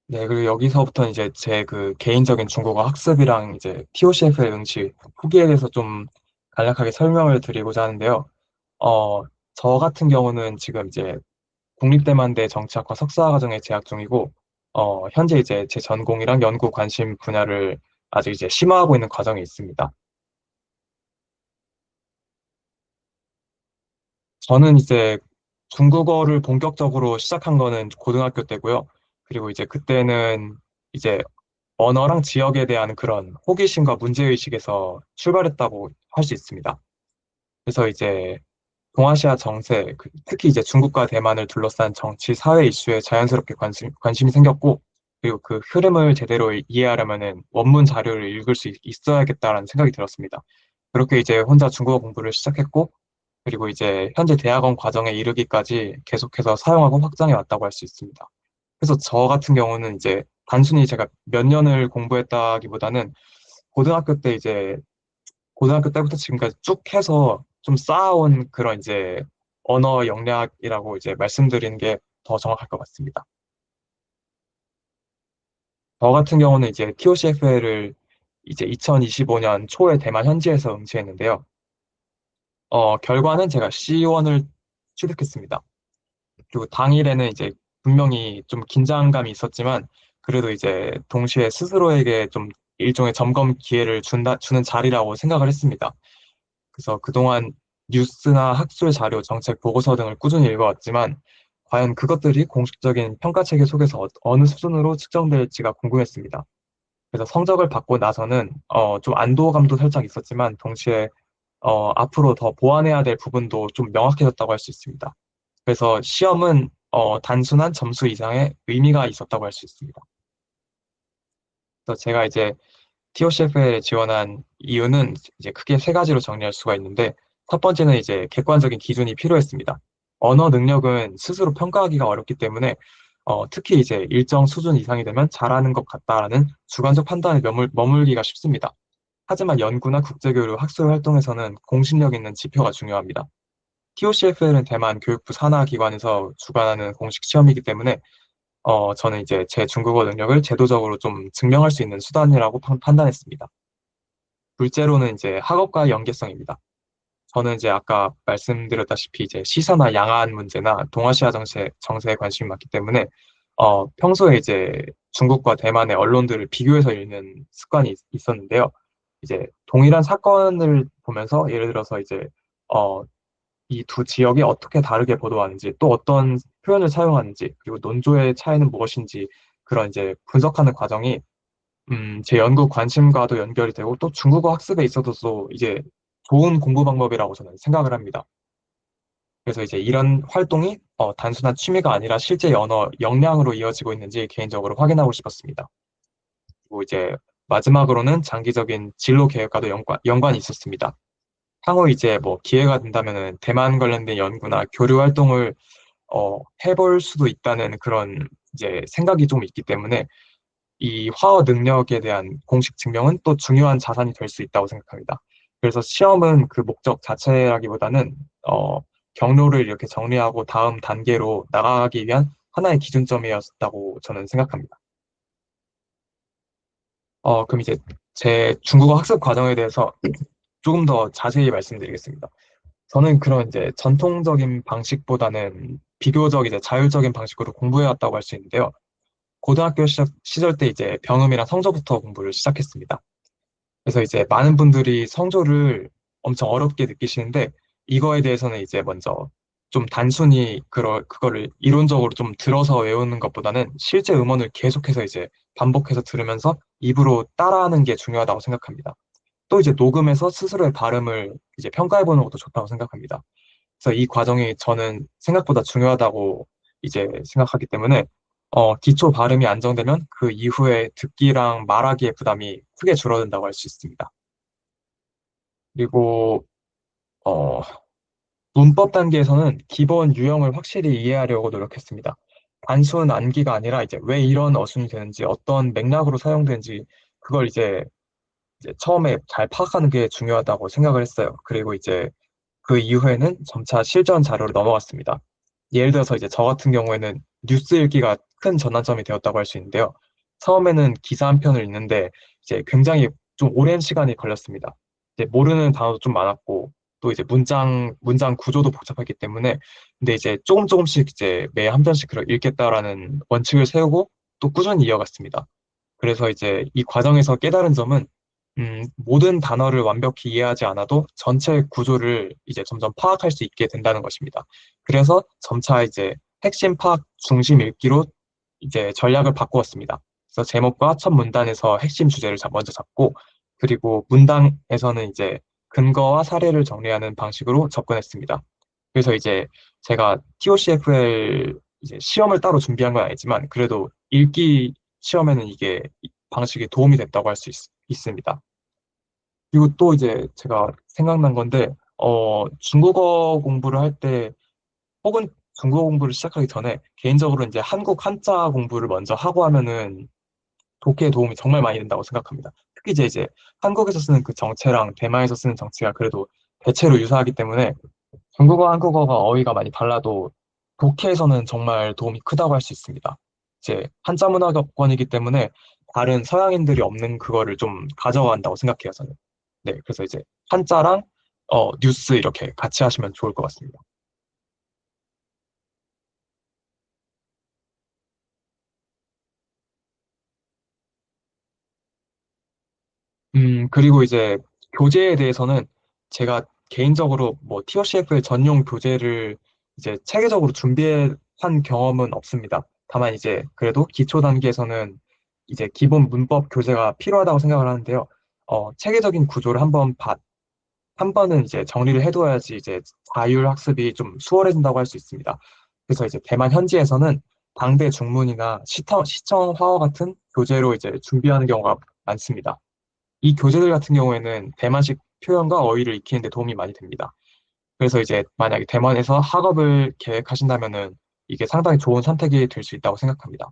네, 그리고 여기서부터 이제 제 그 개인적인 중국어 학습이랑 이제 TOCF의 응시 후기에 대해서 좀 간략하게 설명을 드리고자 하는데요. 어, 저 같은 경우는 지금 이제 국립대만대 정치학과 석사과정에 재학 중이고, 현재 이제 제 전공이랑 연구 관심 분야를 아직 이제 심화하고 있는 과정에 있습니다. 저는 이제 중국어를 본격적으로 시작한 거는 고등학교 때고요. 그리고 이제 그때는 이제 언어랑 지역에 대한 그런 호기심과 문제의식에서 출발했다고 할 수 있습니다. 그래서 이제 동아시아 정세, 특히 이제 중국과 대만을 둘러싼 정치, 사회 이슈에 자연스럽게 관심이 생겼고, 그리고 그 흐름을 제대로 이해하려면은 원문 자료를 읽을 수 있어야겠다라는 생각이 들었습니다. 그렇게 이제 혼자 중국어 공부를 시작했고, 그리고 이제 현재 대학원 과정에 이르기까지 계속해서 사용하고 확장해 왔다고 할 수 있습니다. 그래서 저 같은 경우는 이제 단순히 제가 몇 년을 공부했다기보다는 고등학교 때 이제 고등학교 때부터 지금까지 쭉 해서 좀 쌓아온 그런 이제 언어 역량이라고 이제 말씀드리는 게 더 정확할 것 같습니다. 저 같은 경우는 이제 TOCFL을 이제 2025년 초에 대만 현지에서 응시했는데요. 결과는 제가 C1을 취득했습니다. 그리고 당일에는 이제 분명히 좀 긴장감이 있었지만 그래도 이제 동시에 스스로에게 좀 일종의 점검 기회를 주는 자리라고 생각을 했습니다. 그래서 그동안 뉴스나 학술 자료, 정책 보고서 등을 꾸준히 읽어왔지만 과연 그것들이 공식적인 평가 체계 속에서 어느 수준으로 측정될지가 궁금했습니다. 그래서 성적을 받고 나서는 좀 안도감도 살짝 있었지만 동시에 앞으로 더 보완해야 될 부분도 좀 명확해졌다고 할 수 있습니다. 그래서 시험은 단순한 점수 이상의 의미가 있었다고 할 수 있습니다. 그래서 제가 이제 TOCFL에 지원한 이유는 이제 크게 세 가지로 정리할 수가 있는데, 첫 번째는 이제 객관적인 기준이 필요했습니다. 언어 능력은 스스로 평가하기가 어렵기 때문에, 특히 이제 일정 수준 이상이 되면 잘하는 것 같다라는 주관적 판단에 머물기가 쉽습니다. 하지만 연구나 국제교류, 학술 활동에서는 공신력 있는 지표가 중요합니다. TOCFL은 대만 교육부 산하 기관에서 주관하는 공식 시험이기 때문에 저는 이제 제 중국어 능력을 제도적으로 좀 증명할 수 있는 수단이라고 판단했습니다. 둘째로는 이제 학업과의 연계성입니다. 저는 이제 아까 말씀드렸다시피 이제 시사나 양안 문제나 동아시아 정세에 관심이 많기 때문에 평소에 이제 중국과 대만의 언론들을 비교해서 읽는 습관이 있었는데요. 이제 동일한 사건을 보면서 예를 들어서 이제 어, 이 두 지역이 어떻게 다르게 보도하는지, 또 어떤 표현을 사용하는지, 그리고 논조의 차이는 무엇인지 그런 이제 분석하는 과정이 제 연구 관심과도 연결이 되고 또 중국어 학습에 있어서도 이제 좋은 공부 방법이라고 저는 생각을 합니다. 그래서 이제 이런 활동이 단순한 취미가 아니라 실제 언어 역량으로 이어지고 있는지 개인적으로 확인하고 싶었습니다. 그리고 이제 마지막으로는 장기적인 진로 계획과도 연관이 있었습니다. 향후 이제 뭐 기회가 된다면은 대만 관련된 연구나 교류 활동을 해볼 수도 있다는 그런 이제 생각이 좀 있기 때문에 이 화어 능력에 대한 공식 증명은 또 중요한 자산이 될 수 있다고 생각합니다. 그래서 시험은 그 목적 자체라기보다는 경로를 이렇게 정리하고 다음 단계로 나가기 위한 하나의 기준점이었다고 저는 생각합니다. 그럼 이제 제 중국어 학습 과정에 대해서 조금 더 자세히 말씀드리겠습니다. 저는 그런 이제 전통적인 방식보다는 비교적 이제 자율적인 방식으로 공부해왔다고 할 수 있는데요. 고등학교 시절 때 이제 병음이랑 성조부터 공부를 시작했습니다. 그래서 이제 많은 분들이 성조를 엄청 어렵게 느끼시는데 이거에 대해서는 이제 먼저 좀 단순히 그거를 이론적으로 좀 들어서 외우는 것보다는 실제 음원을 계속해서 이제 반복해서 들으면서 입으로 따라하는 게 중요하다고 생각합니다. 또 이제 녹음해서 스스로의 발음을 이제 평가해보는 것도 좋다고 생각합니다. 그래서 이 과정이 저는 생각보다 중요하다고 이제 생각하기 때문에 기초 발음이 안정되면 그 이후에 듣기랑 말하기의 부담이 크게 줄어든다고 할 수 있습니다. 그리고 어, 문법 단계에서는 기본 유형을 확실히 이해하려고 노력했습니다. 단순 암기가 아니라 이제 왜 이런 어순이 되는지, 어떤 맥락으로 사용되는지 그걸 이제 처음에 잘 파악하는 게 중요하다고 생각을 했어요. 그리고 이제 그 이후에는 점차 실전 자료로 넘어갔습니다. 예를 들어서 이제 저 같은 경우에는 뉴스 읽기가 큰 전환점이 되었다고 할 수 있는데요. 처음에는 기사 한 편을 읽는데 이제 굉장히 좀 오랜 시간이 걸렸습니다. 이제 모르는 단어도 좀 많았고 또 이제 문장 구조도 복잡했기 때문에 근데 이제 조금 조금씩 이제 매 한 편씩 읽겠다라는 원칙을 세우고 또 꾸준히 이어갔습니다. 그래서 이제 이 과정에서 깨달은 점은 모든 단어를 완벽히 이해하지 않아도 전체 구조를 이제 점점 파악할 수 있게 된다는 것입니다. 그래서 점차 이제 핵심 파악 중심 읽기로 이제 전략을 바꾸었습니다. 그래서 제목과 첫 문단에서 핵심 주제를 먼저 잡고 그리고 문단에서는 이제 근거와 사례를 정리하는 방식으로 접근했습니다. 그래서 이제 제가 TOCFL 이제 시험을 따로 준비한 건 아니지만 그래도 읽기 시험에는 이게 이 방식이 도움이 됐다고 할 수 있습니다. 그리고 또 이제 제가 생각난 건데, 중국어 공부를 할 때, 혹은 중국어 공부를 시작하기 전에, 개인적으로 이제 한국 한자 공부를 먼저 하고 하면은 독해에 도움이 정말 많이 된다고 생각합니다. 특히 이제 한국에서 쓰는 그 정체랑 대만에서 쓰는 정체가 그래도 대체로 유사하기 때문에 중국어, 한국어가 어휘가 많이 달라도 독해에서는 정말 도움이 크다고 할 수 있습니다. 이제 한자 문화권이기 때문에 다른 서양인들이 없는 그거를 좀 가져간다고 생각해요, 저는. 네, 그래서 이제 한자랑 뉴스 이렇게 같이 하시면 좋을 것 같습니다. 그리고 이제 교재에 대해서는 제가 개인적으로 뭐 TOCF의 전용 교재를 이제 체계적으로 준비한 경험은 없습니다. 다만 이제 그래도 기초 단계에서는 이제 기본 문법 교재가 필요하다고 생각을 하는데요. 체계적인 구조를 한 번은 이제 정리를 해둬야지 이제 자율 학습이 좀 수월해진다고 할 수 있습니다. 그래서 이제 대만 현지에서는 당대 중문이나 시청화어 같은 교재로 이제 준비하는 경우가 많습니다. 이 교재들 같은 경우에는 대만식 표현과 어휘를 익히는 데 도움이 많이 됩니다. 그래서 이제 만약에 대만에서 학업을 계획하신다면은 이게 상당히 좋은 선택이 될 수 있다고 생각합니다.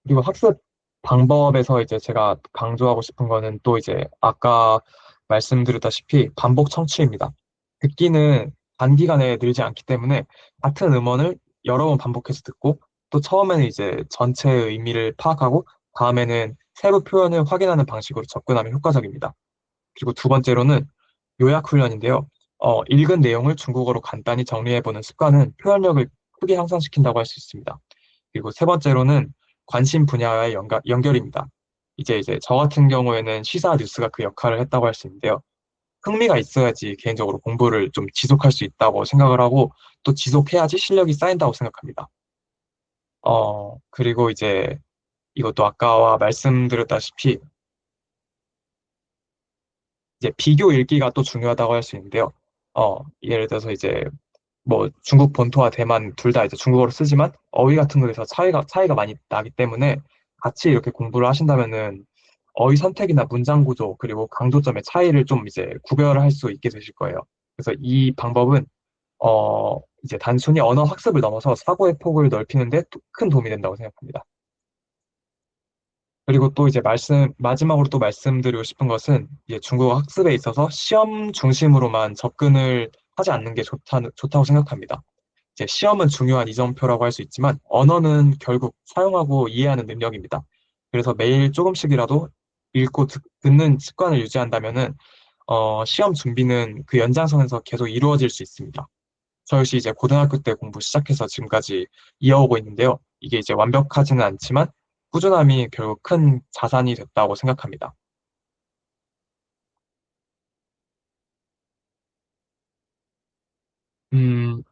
그리고 학습 방법에서 이제 제가 강조하고 싶은 거는 또 이제 아까 말씀드렸다시피 반복 청취입니다. 듣기는 단기간에 늘지 않기 때문에 같은 음원을 여러 번 반복해서 듣고 또 처음에는 이제 전체의 의미를 파악하고 다음에는 세부 표현을 확인하는 방식으로 접근하면 효과적입니다. 그리고 두 번째로는 요약 훈련인데요. 읽은 내용을 중국어로 간단히 정리해보는 습관은 표현력을 크게 향상시킨다고 할 수 있습니다. 그리고 세 번째로는 관심 분야와의 연결입니다. 이제 저 같은 경우에는 시사 뉴스가 그 역할을 했다고 할 수 있는데요. 흥미가 있어야지 개인적으로 공부를 좀 지속할 수 있다고 생각을 하고 또 지속해야지 실력이 쌓인다고 생각합니다. 그리고 이제 이것도 아까와 말씀드렸다시피 이제 비교 읽기가 또 중요하다고 할 수 있는데요. 예를 들어서 이제 뭐 중국 본토와 대만 둘 다 이제 중국어를 쓰지만 어휘 같은 거에서 차이가 많이 나기 때문에 같이 이렇게 공부를 하신다면은 어휘 선택이나 문장 구조 그리고 강조점의 차이를 좀 이제 구별을 할 수 있게 되실 거예요. 그래서 이 방법은 이제 단순히 언어 학습을 넘어서 사고의 폭을 넓히는데 큰 도움이 된다고 생각합니다. 그리고 또 이제 마지막으로 또 말씀드리고 싶은 것은 이제 중국어 학습에 있어서 시험 중심으로만 접근을 하지 않는 게 좋다고 생각합니다. 이제 시험은 중요한 이정표라고 할 수 있지만 언어는 결국 사용하고 이해하는 능력입니다. 그래서 매일 조금씩이라도 읽고 듣는 습관을 유지한다면은 시험 준비는 그 연장선에서 계속 이루어질 수 있습니다. 저 역시 이제 고등학교 때 공부 시작해서 지금까지 이어오고 있는데요. 이게 이제 완벽하지는 않지만 꾸준함이 결국 큰 자산이 됐다고 생각합니다. 음,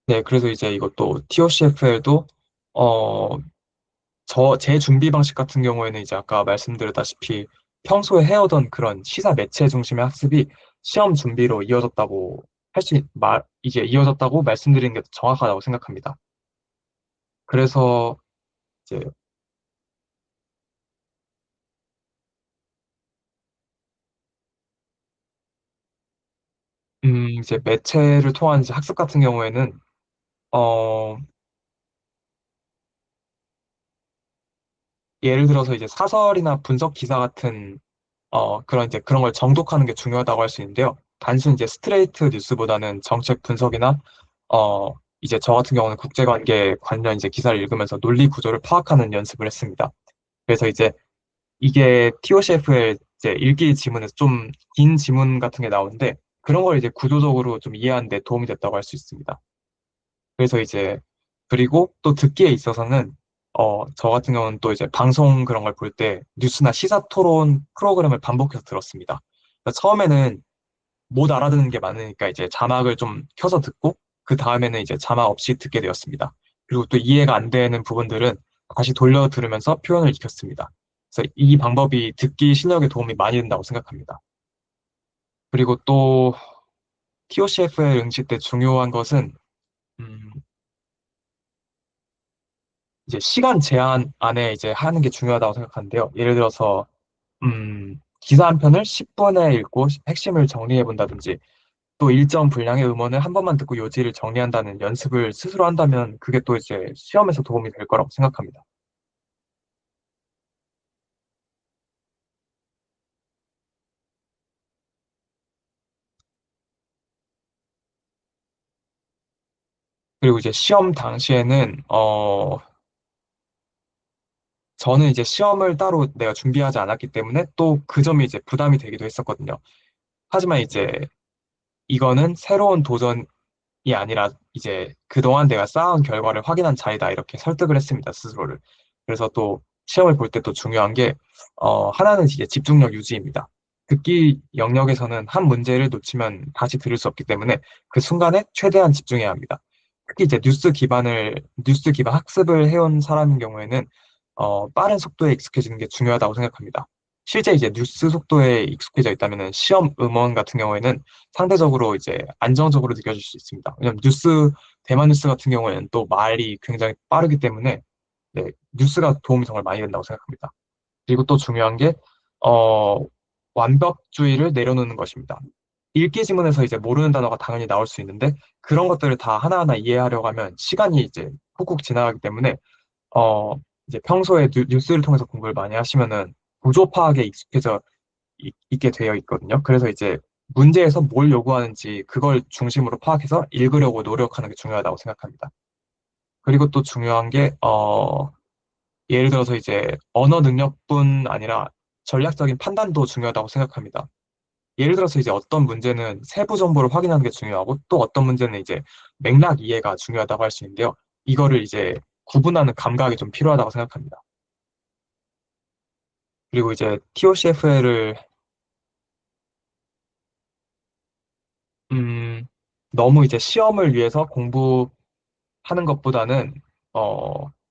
네, 그래서 이제 이것도 TOCFL도 제 준비 방식 같은 경우에는 이제 아까 말씀드렸다시피 평소에 해오던 그런 시사 매체 중심의 학습이 시험 준비로 이제 이어졌다고 말씀드리는 게 정확하다고 생각합니다. 그래서 이제, 이제 매체를 통한 이제 학습 같은 경우에는, 어, 예를 들어서 이제 사설이나 분석 기사 같은, 그런 걸 정독하는 게 중요하다고 할 수 있는데요. 단순 이제 스트레이트 뉴스보다는 정책 분석이나 어, 이제 저 같은 경우는 국제관계 관련 이제 기사를 읽으면서 논리 구조를 파악하는 연습을 했습니다. 그래서 이제 이게 TOCF의 이제 일기 지문에서 좀 긴 지문 같은 게 나오는데 그런 걸 이제 구조적으로 좀 이해하는 데 도움이 됐다고 할 수 있습니다. 그래서 이제 그리고 또 듣기에 있어서는 저 같은 경우는 또 이제 방송 그런 걸 볼 때 뉴스나 시사 토론 프로그램을 반복해서 들었습니다. 그래서 처음에는 못 알아듣는 게 많으니까 이제 자막을 좀 켜서 듣고 그 다음에는 이제 자막 없이 듣게 되었습니다. 그리고 또 이해가 안 되는 부분들은 다시 돌려 들으면서 표현을 익혔습니다. 그래서 이 방법이 듣기 실력에 도움이 많이 된다고 생각합니다. 그리고 또 TOCFL 응시 때 중요한 것은 음, 이제 시간 제한 안에 이제 하는 게 중요하다고 생각하는데요. 예를 들어서 기사 한 편을 10분에 읽고 핵심을 정리해 본다든지 또 일정 분량의 음원을 한 번만 듣고 요지를 정리한다는 연습을 스스로 한다면 그게 또 이제 시험에서 도움이 될 거라고 생각합니다. 그리고 이제 시험 당시에는 저는 이제 시험을 따로 내가 준비하지 않았기 때문에 또 그 점이 이제 부담이 되기도 했었거든요. 하지만 이제 이거는 새로운 도전이 아니라 이제 그동안 내가 쌓아온 결과를 확인한 자리다 이렇게 설득을 했습니다, 스스로를. 그래서 또 시험을 볼 때 또 중요한 게 하나는 이제 집중력 유지입니다. 듣기 영역에서는 한 문제를 놓치면 다시 들을 수 없기 때문에 그 순간에 최대한 집중해야 합니다. 특히 이제 뉴스 기반 학습을 해온 사람인 경우에는 빠른 속도에 익숙해지는 게 중요하다고 생각합니다. 실제 이제 뉴스 속도에 익숙해져 있다면 시험 음원 같은 경우에는 상대적으로 이제 안정적으로 느껴질 수 있습니다. 왜냐하면 대만 뉴스 같은 경우에는 또 말이 굉장히 빠르기 때문에 네, 뉴스가 도움이 정말 많이 된다고 생각합니다. 그리고 또 중요한 게, 어, 완벽주의를 내려놓는 것입니다. 읽기 지문에서 이제 모르는 단어가 당연히 나올 수 있는데 그런 것들을 다 하나하나 이해하려고 하면 시간이 이제 훅훅 지나가기 때문에 어, 이제 평소에 뉴스를 통해서 공부를 많이 하시면은 구조 파악에 익숙해져 있게 되어 있거든요. 그래서 이제 문제에서 뭘 요구하는지 그걸 중심으로 파악해서 읽으려고 노력하는 게 중요하다고 생각합니다. 그리고 또 중요한 게, 예를 들어서 이제 언어 능력뿐 아니라 전략적인 판단도 중요하다고 생각합니다. 예를 들어서 이제 어떤 문제는 세부 정보를 확인하는 게 중요하고 또 어떤 문제는 이제 맥락 이해가 중요하다고 할 수 있는데요. 이거를 이제 구분하는 감각이 좀 필요하다고 생각합니다. 그리고 이제 TOCFL을 너무 이제 시험을 위해서 공부하는 것보다는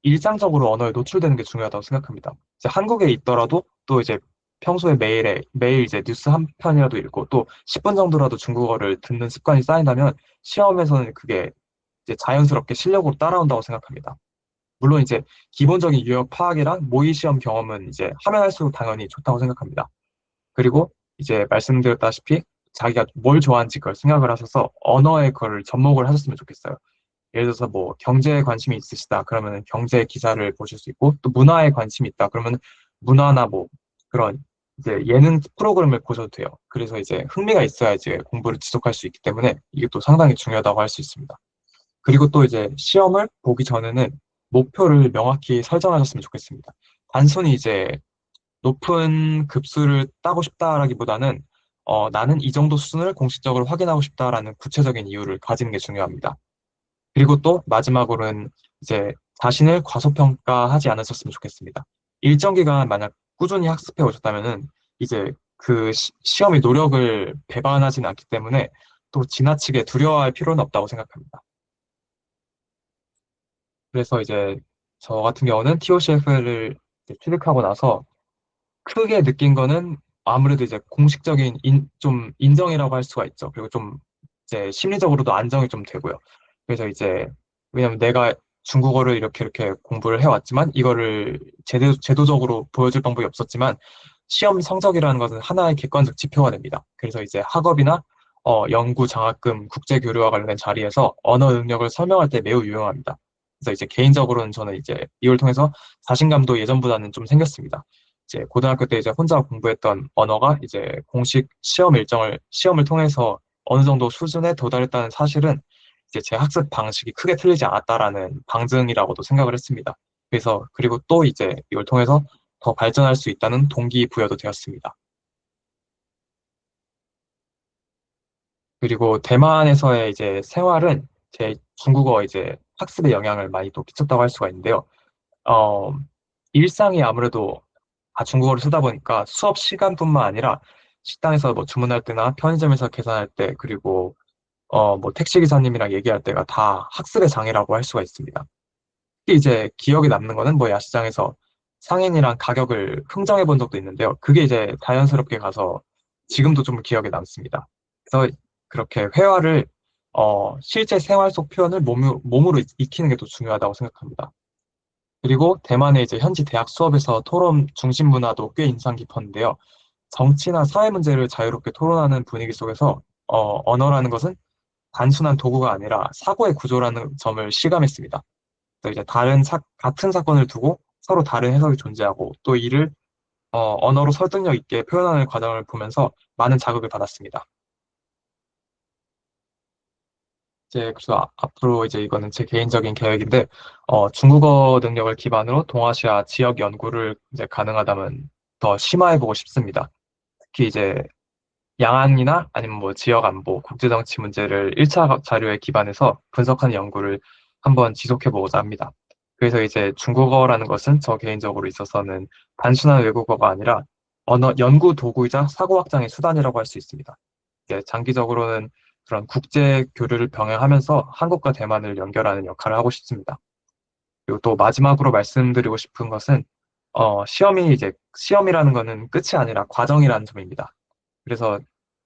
일상적으로 언어에 노출되는 게 중요하다고 생각합니다. 이제 한국에 있더라도 또 이제 평소에 매일 이제 뉴스 한 편이라도 읽고 또 10분 정도라도 중국어를 듣는 습관이 쌓인다면 시험에서는 그게 이제 자연스럽게 실력으로 따라온다고 생각합니다. 물론 이제 기본적인 유형 파악이랑 모의 시험 경험은 이제 하면 할수록 당연히 좋다고 생각합니다. 그리고 이제 말씀드렸다시피 자기가 뭘 좋아하는지 그걸 생각을 하셔서 언어에 그걸 접목을 하셨으면 좋겠어요. 예를 들어서 뭐 경제에 관심이 있으시다 그러면 경제 기사를 보실 수 있고 또 문화에 관심이 있다 그러면 문화나 뭐 그런 이제 예능 프로그램을 보셔도 돼요. 그래서 이제 흥미가 있어야지 공부를 지속할 수 있기 때문에 이게 또 상당히 중요하다고 할 수 있습니다. 그리고 또 이제 시험을 보기 전에는 목표를 명확히 설정하셨으면 좋겠습니다. 단순히 이제 높은 급수를 따고 싶다라기보다는 나는 이 정도 수준을 공식적으로 확인하고 싶다라는 구체적인 이유를 가지는 게 중요합니다. 그리고 또 마지막으로는 이제 자신을 과소평가하지 않으셨으면 좋겠습니다. 일정 기간 만약 꾸준히 학습해 오셨다면은 이제 그 시험의 노력을 배반하지는 않기 때문에 또 지나치게 두려워할 필요는 없다고 생각합니다. 그래서 이제 저 같은 경우는 TOCF를 취득하고 나서 크게 느낀 거는 아무래도 이제 공식적인 좀 인정이라고 할 수가 있죠. 그리고 좀 이제 심리적으로도 안정이 좀 되고요. 그래서 이제 왜냐면 내가 중국어를 이렇게 공부를 해왔지만 이거를 제도적으로 보여줄 방법이 없었지만 시험 성적이라는 것은 하나의 객관적 지표가 됩니다. 그래서 이제 학업이나 연구 장학금, 국제 교류와 관련된 자리에서 언어 능력을 설명할 때 매우 유용합니다. 그래서 이제 개인적으로는 저는 이제 이걸 통해서 자신감도 예전보다는 좀 생겼습니다. 이제 고등학교 때 이제 혼자 공부했던 언어가 이제 공식 시험을 통해서 어느 정도 수준에 도달했다는 사실은 이제 제 학습 방식이 크게 틀리지 않았다라는 방증이라고도 생각을 했습니다. 그래서 그리고 또 이제 이걸 통해서 더 발전할 수 있다는 동기부여도 되었습니다. 그리고 대만에서의 이제 생활은 제 중국어 이제 학습에 영향을 많이 또 끼쳤다고 할 수가 있는데요. 어, 일상이 아무래도 다 중국어를 쓰다 보니까 수업 시간뿐만 아니라 식당에서 뭐 주문할 때나 편의점에서 계산할 때, 그리고 뭐 택시 기사님이랑 얘기할 때가 다 학습의 장애라고 할 수가 있습니다. 특히 이제 기억에 남는 거는 뭐 야시장에서 상인이랑 가격을 흥정해 본 적도 있는데요. 그게 이제 자연스럽게 가서 지금도 좀 기억에 남습니다. 그래서 그렇게 회화를 실제 생활 속 표현을 몸으로 익히는 게 더 중요하다고 생각합니다. 그리고 대만의 이제 현지 대학 수업에서 토론 중심 문화도 꽤 인상 깊었는데요. 정치나 사회 문제를 자유롭게 토론하는 분위기 속에서 언어라는 것은 단순한 도구가 아니라 사고의 구조라는 점을 실감했습니다. 또 이제 같은 사건을 두고 서로 다른 해석이 존재하고 또 이를 언어로 설득력 있게 표현하는 과정을 보면서 많은 자극을 받았습니다. 이제 그래서 앞으로 이제 이거는 제 개인적인 계획인데 중국어 능력을 기반으로 동아시아 지역 연구를 이제 가능하다면 더 심화해보고 싶습니다. 특히 이제 양안이나 아니면 뭐 지역 안보, 국제 정치 문제를 1차 자료에 기반해서 분석하는 연구를 한번 지속해보고자 합니다. 그래서 이제 중국어라는 것은 저 개인적으로 있어서는 단순한 외국어가 아니라 연구 도구이자 사고 확장의 수단이라고 할 수 있습니다. 이제 장기적으로는 그런 국제 교류를 병행하면서 한국과 대만을 연결하는 역할을 하고 싶습니다. 그리고 또 마지막으로 말씀드리고 싶은 것은 시험이라는 거는 끝이 아니라 과정이라는 점입니다. 그래서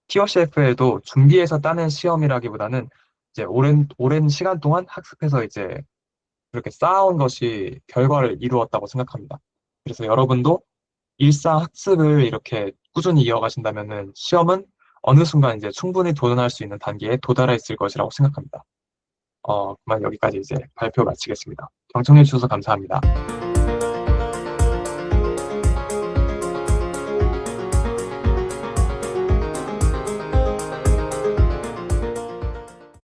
TOCFL도 준비해서 따낸 시험이라기보다는 이제 오랜 시간 동안 학습해서 이제 그렇게 쌓아온 것이 결과를 이루었다고 생각합니다. 그래서 여러분도 일상 학습을 이렇게 꾸준히 이어가신다면은 시험은 어느 순간 이제 충분히 도전할 수 있는 단계에 도달해 있을 것이라고 생각합니다. 그만 여기까지 이제 발표 마치겠습니다. 경청해 주셔서 감사합니다.